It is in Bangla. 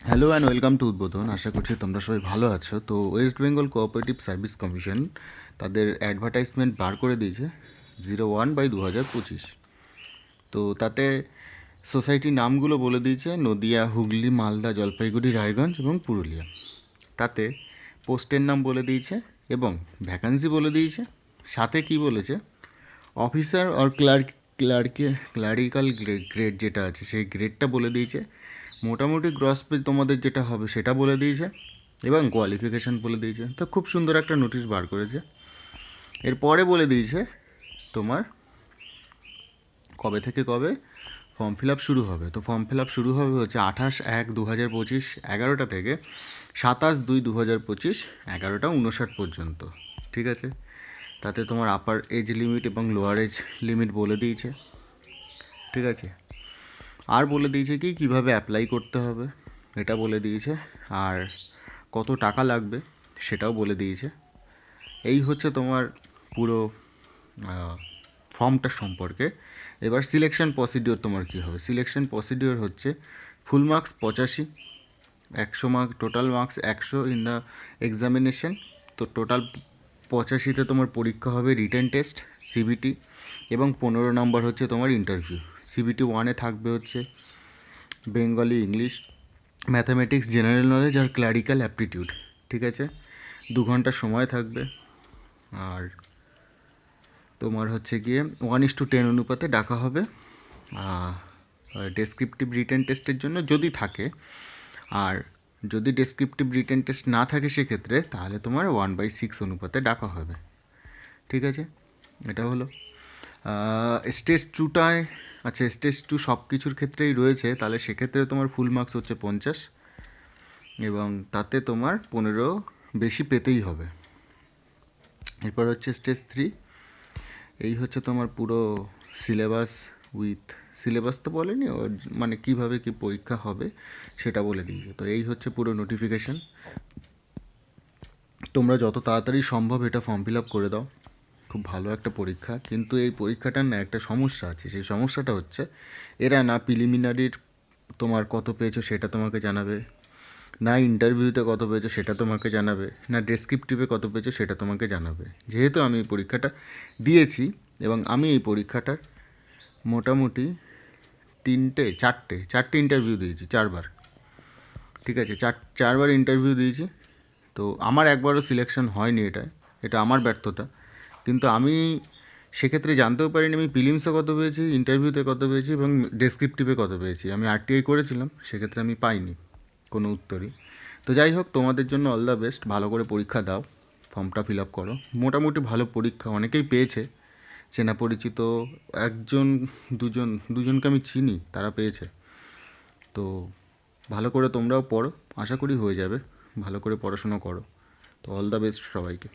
হ্যালো অ্যান্ড ওয়েলকাম টু উদ্বোধন। আশা করছি তোমরা সবাই ভালো আছো। তো West Bengal cooperative service commission তাদের অ্যাডভার্টাইজমেন্ট বার করে দিয়েছে 01/2025। তো তাতে সোসাইটির নামগুলো বলে দিয়েছে নদিয়া, হুগলি, মালদা, জলপাইগুড়ি, রায়গঞ্জ এবং পুরুলিয়া। তাতে পোস্টের নাম বলে দিয়েছে এবং ভ্যাকান্সি বলে দিয়েছে। সাথে কি বলেছে, অফিসার আর ক্লারিক্যাল গ্রেড যেটা আছে সেই গ্রেডটা বলে দিয়েছে। মোটামুটি গ্রস পে তোমাদের যেটা হবে সেটা বলে দিয়েছে এবং কোয়ালিফিকেশান বলে দিয়েছে। তো খুব সুন্দর একটা নোটিশ বার করেছে। এরপরে বলে দিয়েছে তোমার কবে থেকে কবে ফর্ম ফিল আপ শুরু হবে। তো ফর্ম ফিল আপ শুরু হবে হচ্ছে 28/1/2025 11টা থেকে 27/2/2025 11টা 59 পর্যন্ত। ঠিক আছে, তাতে তোমার আপার এজ লিমিট এবং লোয়ার এজ লিমিট বলে দিয়েছে। ঠিক আছে, আর বলে দিয়েছে কি কীভাবে অ্যাপ্লাই করতে হবে এটা বলে দিয়েছে, আর কত টাকা লাগবে সেটাও বলে দিয়েছে। এই হচ্ছে তোমার পুরো ফর্মটা সম্পর্কে। এবার সিলেকশন প্রসিডিওর তোমার কী হবে। সিলেকশন প্রসিডিওর হচ্ছে full marks 85, 100 mark, total marks 100 in the examination. তো টোটাল 85তে তোমার পরীক্ষা হবে রিটেন টেস্ট, সিবিটি, এবং 15 নম্বর হচ্ছে তোমার ইন্টারভিউ। সিবিটি 1-এ থাকবে হচ্ছে Bengali, English, mathematics, general knowledge আর ক্লারিক্যাল অ্যাপটিটিউড। ঠিক আছে, 2 ঘন্টা সময় থাকবে। আর তোমার হচ্ছে গিয়ে 1:10 অনুপাতে ডাকা হবে ডেসক্রিপটিভ রিটেন টেস্টের জন্য যদি থাকে। আর যদি ডেসক্রিপটিভ রিটেন টেস্ট না থাকে সেক্ষেত্রে তাহলে তোমার 1/6 অনুপাতে ডাকা হবে। ঠিক আছে, এটা হলো স্টেজ 2টায়। আচ্ছা, স্টেজ 2 সব কিছুর ক্ষেত্রেই রয়েছে, তাহলে সেক্ষেত্রে তোমার ফুল মার্কস হচ্ছে 50 এবং তাতে তোমার 15 বেশি পেতেই হবে। এরপর হচ্ছে স্টেজ 3। এই হচ্ছে তোমার পুরো সিলেবাস সিলেবাস তো বলেনি, মানে কিভাবে কি পরীক্ষা হবে সেটা বলে দিয়েছে। তো এই হচ্ছে পুরো নোটিফিকেশান। তোমরা যত তাড়াতাড়ি সম্ভব এটা ফর্ম ফিল আপ করে দাও। খুব ভালো একটা পরীক্ষা, কিন্তু এই পরীক্ষাটার না একটা সমস্যা আছে। সেই সমস্যাটা হচ্ছে এরা না প্রিলিমিনারির তোমার কত পেয়েছো সেটা তোমাকে জানাবে, না ইন্টারভিউতে কত পেয়েছো সেটা তোমাকে জানাবে, না ডেসক্রিপটিভে কত পেয়েছো সেটা তোমাকে জানাবে। যেহেতু আমি এই পরীক্ষাটা দিয়েছি এবং আমি এই পরীক্ষাটার মোটামুটি চারটে ইন্টারভিউ দিয়েছি, 4বার। ঠিক আছে, চারবার ইন্টারভিউ দিয়েছি। তো আমার একবারও সিলেকশন হয়নি, এটা আমার ব্যর্থতা। কিন্তু আমি সেক্ষেত্রে জানতেও পারিনি আমি প্রিলিমসে কত পেয়েছি, ইন্টারভিউতে কত পেয়েছি এবং ডেসক্রিপটিভে কত পেয়েছি। আমি আরটিআই করেছিলাম, সেক্ষেত্রে আমি পাইনি কোনো উত্তরই। তো যাই হোক, তোমাদের জন্য অল দ্য বেস্ট। ভালো করে পরীক্ষা দাও, ফর্মটা ফিল আপ করো। মোটামুটি ভালো পরীক্ষা, অনেকেই পেয়েছে, চেনা পরিচিত দুজনকে আমি চিনি, তারা পেয়েছে। তো ভালো করে তোমরাও পড়ো, আশা করি হয়ে যাবে। ভালো করে পড়াশোনা করো। তো অল দ্য বেস্ট সবাইকে।